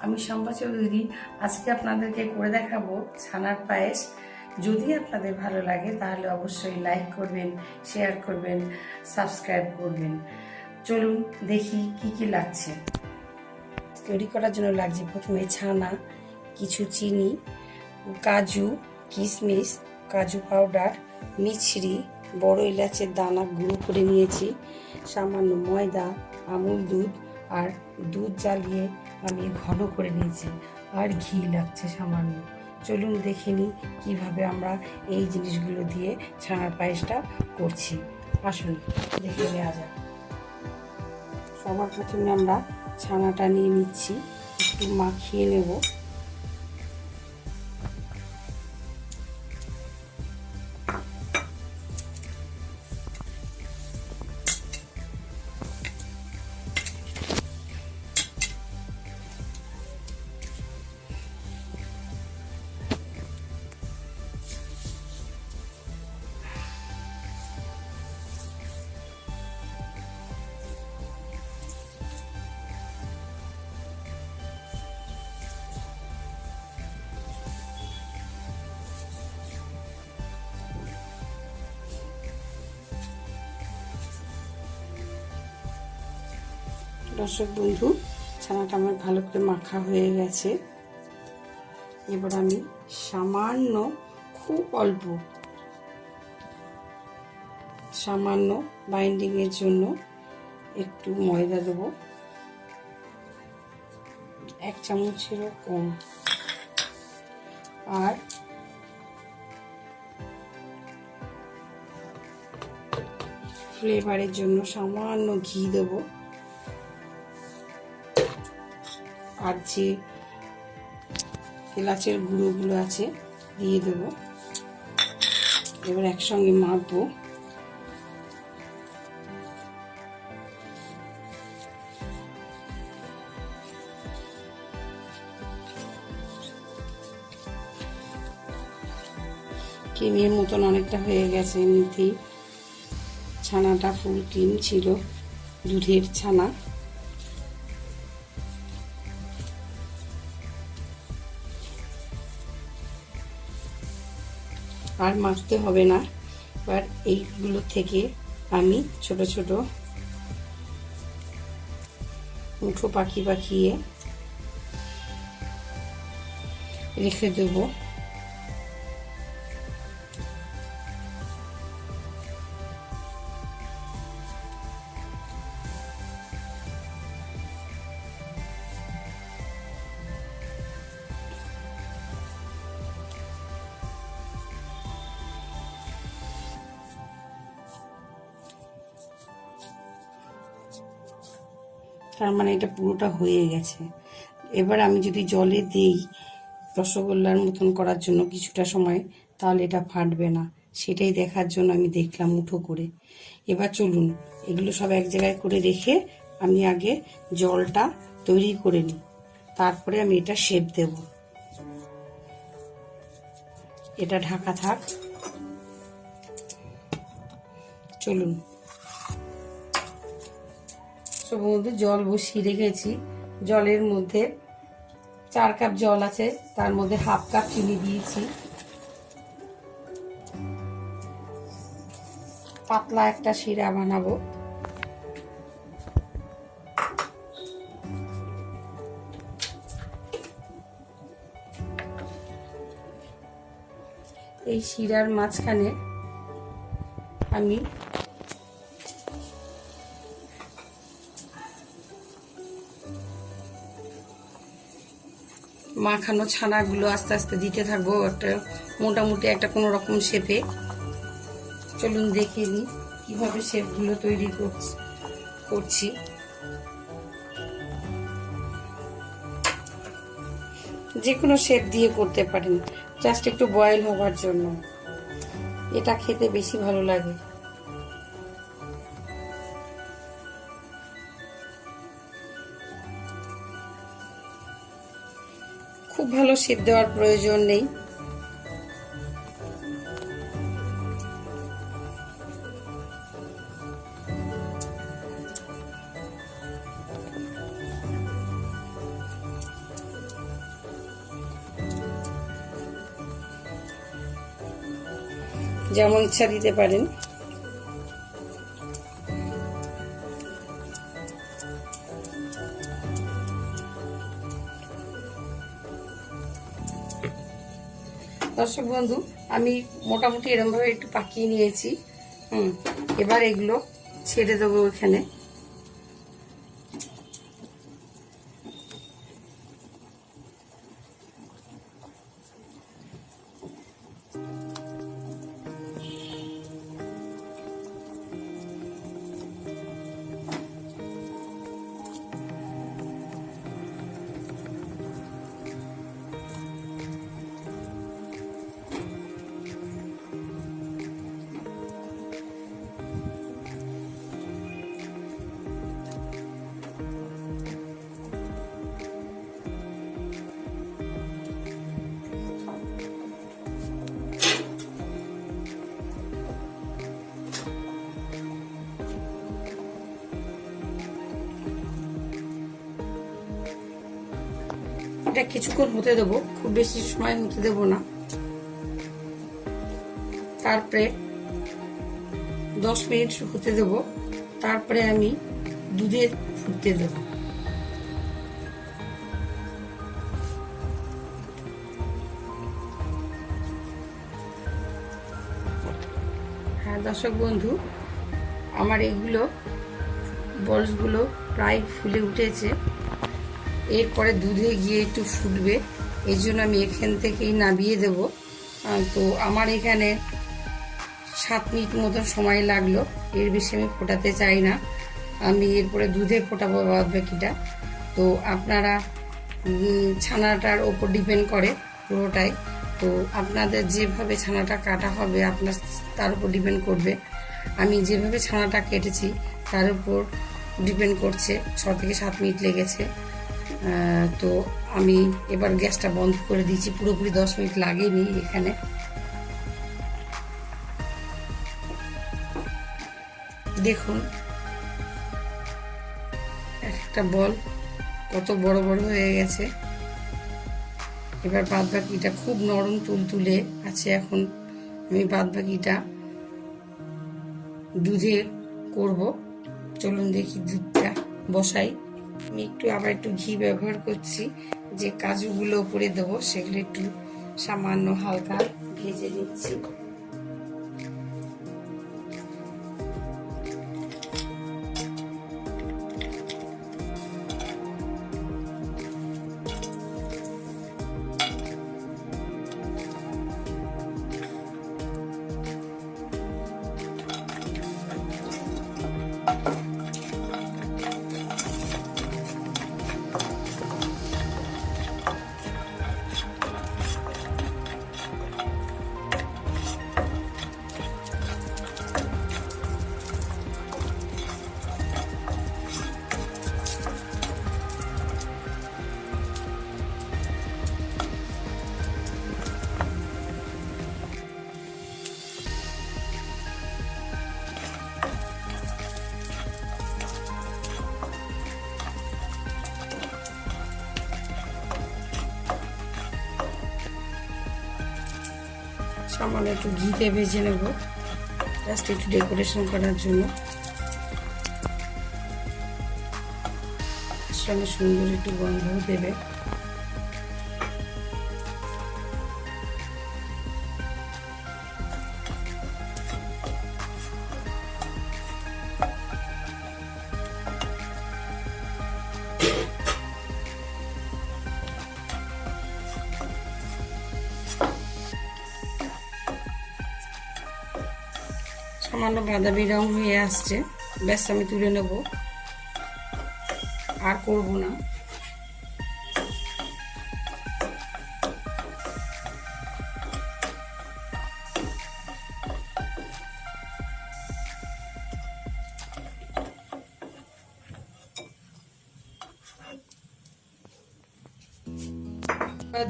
আমি শম্পা চৌধুরী। আজকে আপনাদেরকে করে দেখাবো ছানার পায়েস। যদি আপনাদের ভালো লাগে তাহলে অবশ্যই লাইক করবেন, শেয়ার করবেন, সাবস্ক্রাইব করবেন। চলুন দেখি কি কি লাগছে। তৈরি করার জন্য লাগছে প্রথমে ছানা, কিছু চিনি, কাজু, কিশমিশ, কাজু পাউডার, মিছরি, বড় এলাচের দানা গুঁড়ো করে নিয়েছি, সামান্য ময়দা, আমুল দুধ আর দুধ জ্বালিয়ে আমি ঘন করে নিয়েছি, আর ঘি লাগছে সামান্য। চলুন দেখে নিই কীভাবে আমরা এই জিনিসগুলো দিয়ে ছানার পায়েসটা করছি। আসুন দেখে নেওয়া যাক। সবার প্রথমে আমরা ছানাটা নিয়ে নিচ্ছি, একটু মাখিয়ে নেব। দর্শক বন্ধু, ছানাটা আমার ভালো করে মাখা হয়ে গেছে। এবার আমি সামান্য, খুব অল্প, সামান্য বাইন্ডিংয়ের জন্য একটু ময়দা দেবো, 1 চামচেরও কম। আর ফ্লেভারের জন্য সামান্য ঘি দেবো। আর যে এলাচের গুঁড়োগুলো আছে দিয়ে দেব। এবার একসঙ্গে মাখবো। ক্রিমের মতন অনেকটা হয়ে গেছে। এমনিতেই ছানাটা ফুল ক্রিম ছিল, দুধের ছানা। আর মাখতে হবে না। এবার এইগুলো থেকে আমি ছোট ছোট মুঠো পাকিয়ে রেখে দেবো। তার মানে এটা পুরোটা হয়ে গেছে। এবার আমি যদি জলে দেই রসগোল্লার মতন করার জন্য কিছুটা সময়, তাহলে এটা ফাটবে না। সেটাই দেখার জন্য আমি দেখলাম মুঠো করে। এবার চলুন এগুলো সব এক জায়গায় করে রেখে আমি আগে জলটা তৈরি করে নিই, তারপরে আমি এটা শেপ দেব। এটা ঢাকা থাক। চলুন, মধ্যে জল বসিয়ে রেখেছি। জলের মধ্যে 4 কাপ জল আছে, তার মধ্যে ½ কাপ চিনি দিয়েছি। পাতলা একটা শিরা বানাবো। এই শিরার মাঝখানে আমি মাখানো ছানাগুলো আস্তে আস্তে দিতে থাকবো, একটা মোটামুটি একটা কোনো রকম শেপে। চলুন দেখে নিই কিভাবে শেপগুলো তৈরি করছি। যে কোনো শেপ দিয়ে করতে পারেন, জাস্ট একটু বয়েল হওয়ার জন্য। এটা খেতে বেশি ভালো লাগে। খুব ভালো শেপ দেওয়ার প্রয়োজন নেই। যেমন ইচ্ছা দিতে পারেন। দর্শক বন্ধু, আমি মোটামুটি এরকমভাবে একটু পাকিয়ে নিয়েছি। এবার এগুলো ছেড়ে দেবো এখানে। এটা কিছুক্ষণ হতে দেবো, খুব বেশি সময় হতে দেবো না। তারপরে 10 মিনিট হতে দেবো। তারপরে আমি দুধে ফুটতে দেবো। হ্যাঁ দর্শক বন্ধু, আমার এইগুলো বলসগুলো প্রায় ফুলে উঠেছে। এরপরে দুধে গিয়ে একটু ফুটবে, এই জন্য আমি এখান থেকেই নামিয়ে দেব। তো আমার এখানে 7 মিনিট মতো সময় লাগলো, এর বেশি আমি ফোটাতে চাই না। আমি এরপরে দুধে ফোটাবো বাদ বাকিটা। তো আপনারা ছানাটার ওপর ডিপেন্ড করে পুরোটাই। তো আপনাদের যেভাবে ছানাটা কাটা হবে আপনার তার উপর ডিপেন্ড করবে। আমি যেভাবে ছানাটা কেটেছি তার উপর ডিপেন্ড করছে। 6 থেকে 7 মিনিট লেগেছে। তো আমি এবার গ্যাসটা বন্ধ করে দিয়েছি। পুরোপুরি 10 মিনিট লাগেনি এখানে। দেখুন একটা বল কত বড় বড় হয়ে গেছে। এবার বাদ বাকিটা খুব নরম তুলতুলে আছে। এখন আমি বাদ বাকিটা দুধে করব। চলুন দেখি দুধটা বসাই। আমি আবার একটু ঘি ব্যবহার করছি। যে কাজুগুলো উপরে দেবো সেগুলো একটু সামান্য হালকা ভেজে নিচ্ছি। সামান্য একটু ঘিতে ভেজে নেব, জাস্ট একটু ডেকোরেশন করার জন্য। সঙ্গে সুন্দর একটু গন্ধও দেবে। সামান্য বাদামি রং হয়ে আসছে, ব্যাস আমি তুলে নেব, আর করব না।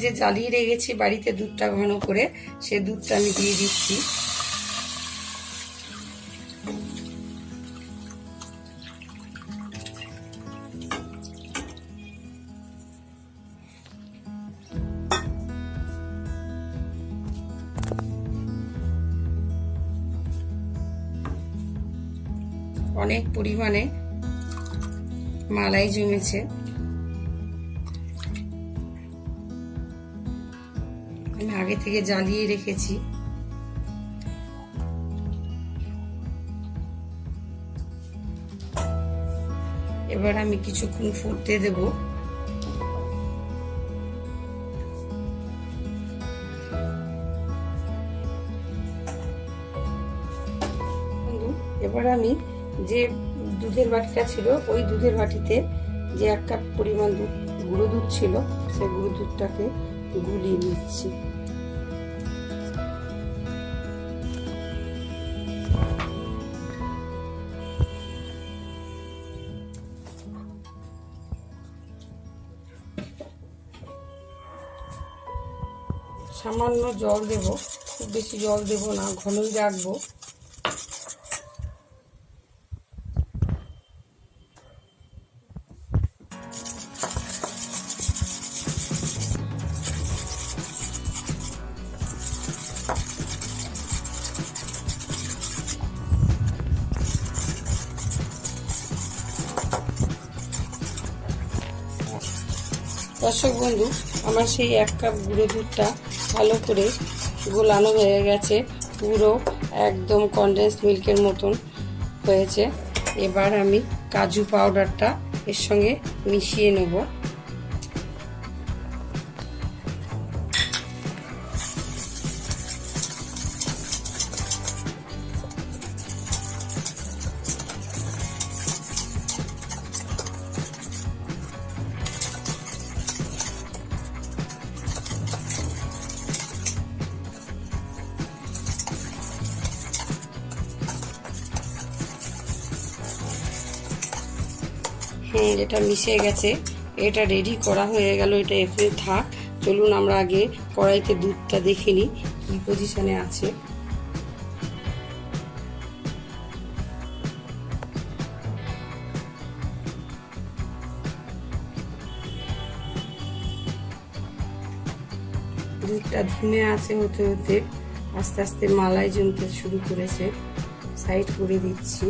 যে জ্বালিয়ে রেখেছি বাড়িতে দুধটা ঘন করে, সে দুধটা আমি দিয়ে দিচ্ছি। অনেক পরিমাণে মালাই জমেছে। আমি আগে থেকে জ্বালিয়ে রেখেছি। এবার আমি কিছুক্ষণ ফুটতে দেব। এবার আমি যে দুধের বাটিটা ছিল ওই দুধের বাটিতে যে 1 কাপ পরিমাণ গুঁড়ো দুধ ছিল সেই গুঁড়ো দুধটাকে গুলিয়ে নিচ্ছি। সামান্য জল দেব, খুব বেশি জল দেব না, ঘনই রাখবো। দর্শক বন্ধু, আমার সেই 1 কাপ গুঁড়ো দুধটা ভালো করে গোলানো হয়ে গেছে, পুরো একদম কনডেন্স মিল্কের মতন হয়েছে। এবার আমি কাজু পাউডারটা এর সঙ্গে মিশিয়ে নেব। এটা মিশে গেছে, এটা রেডি করা হয়ে গেল। এটা এখানে থাক। চলুন আমরা আগে কড়াইতে দুধটা দেখে নিই কি পজিশনে আছে। দুধটা ধিমে আছে, হতে হতে আস্তে আস্তে মালাই জমতে শুরু করেছে। সাইড করে দিচ্ছি।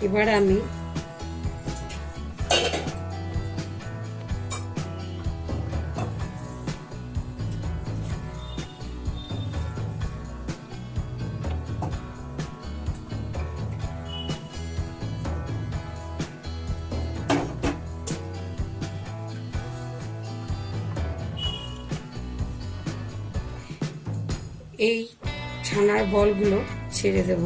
এবার আমি এই ছানার বলগুলো ছেড়ে দেব।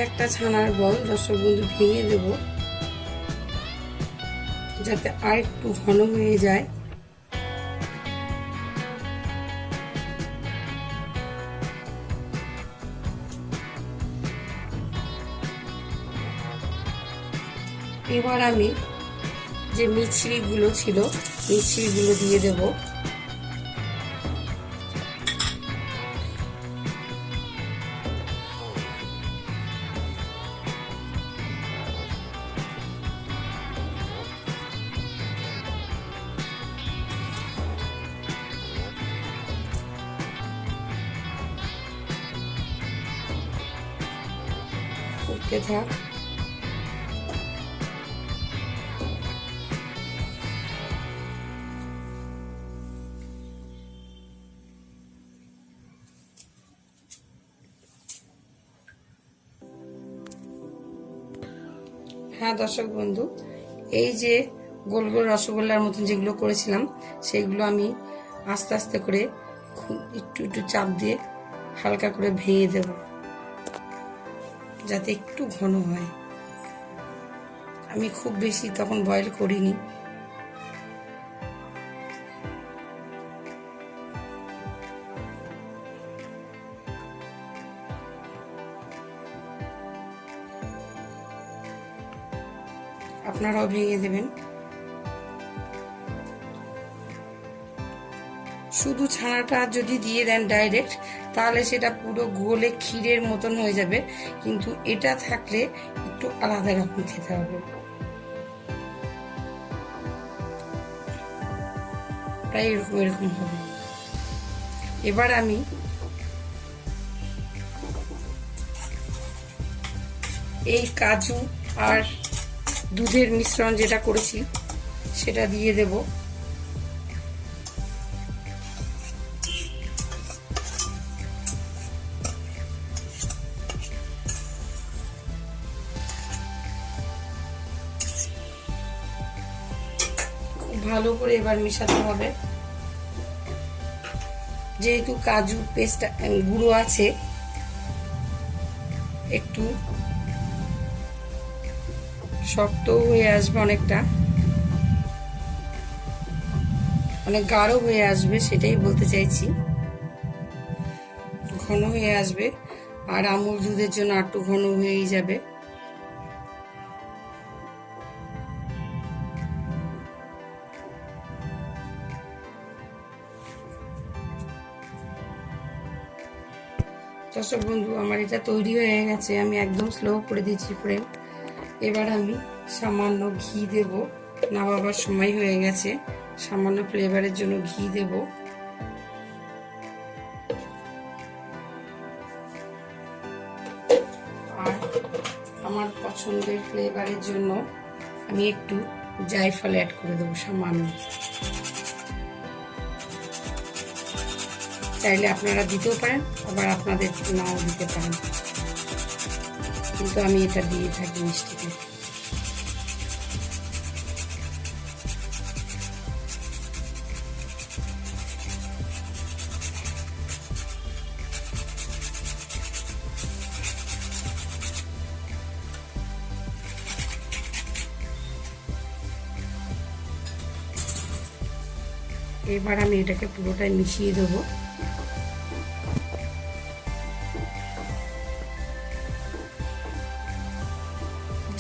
একটা ছানার বল দর্শক বন্ধু ভেঙে দেব, যাতে আর একটু ঘন হয়ে যায়। এবার আমি যে মিছরিগুলো ছিল মিছরিগুলো দিয়ে দেব। ফুটতে থাক। হ্যাঁ দর্শক বন্ধু, এই যে গোল গোল রসগোল্লার মতন যেগুলো করেছিলাম সেগুলো আমি আস্তে আস্তে করে একটু একটু চাপ দিয়ে হালকা করে ভেঙে দেব, যাতে একটু ঘন হয়। আমি খুব বেশি তখন বয়েল করিনি। আপনারাও ভেঙে দেবেন। শুধু ছানাটা যদি দিয়ে দেন ডাইরেক্ট, তাহলে সেটা পুরো গোলে ক্ষীরের মতন হয়ে যাবে, কিন্তু এটা থাকলে একটু আলাদা রকম খেতে হবে। প্রায় এরকম এরকম হবে। এবার আমি এই কাজু আর দুধের মিশ্রণ যেটা করেছি সেটা দিয়ে দেব। খুব ভালো করে এবার মেশাতে হবে। যেহেতু কাজু পেস্ট গুঁড়ো আছে, একটু শক্ত হয়ে আসবে, অনেক গাঢ় হয়ে আসবে, সেটাই বলতে চাইছি। ঘন হয়ে আসবে, আর আমুল দুধের জন্য একটু ঘন হয়েই যাবে। দর্শক বন্ধু, আমার এটা তৈরি হয়ে গেছে। আমি একদম স্লো করে দিয়েছি ফ্লেম। এবার আমি সামান্য ঘি দেব। নামাবার সময় হয়ে গেছে, সামান্য ফ্লেভারের জন্য ঘি দেব। আর আমার পছন্দের ফ্লেভারের জন্য আমি একটু জায়ফল অ্যাড করে দেবো সামান্য। চাইলে আপনারা দিতেও পারেন, আবার আপনাদের নাও দিতে পারেন, কিন্তু আমি এটা দিয়ে থাকি মিষ্টিতে। এবার আমি এটাকে পুরোটাই মিশিয়ে দেবো।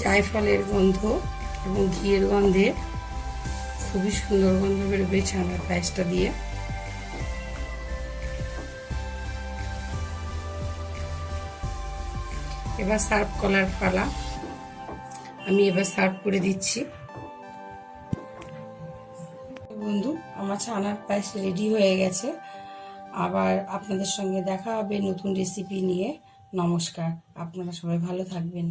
জায়ফলের গন্ধ এবং ঘিয়ের গন্ধে খুবই সুন্দর গন্ধ বেরোবে ছানার পায়েসটা দিয়ে। এবার সার্ভ করার পালা। আমি এবার সার্ভ করে দিচ্ছি। বন্ধু, আমার ছানার পায়েস রেডি হয়ে গেছে। আবার আপনাদের সঙ্গে দেখা হবে নতুন রেসিপি নিয়ে। নমস্কার, আপনারা সবাই ভালো থাকবেন।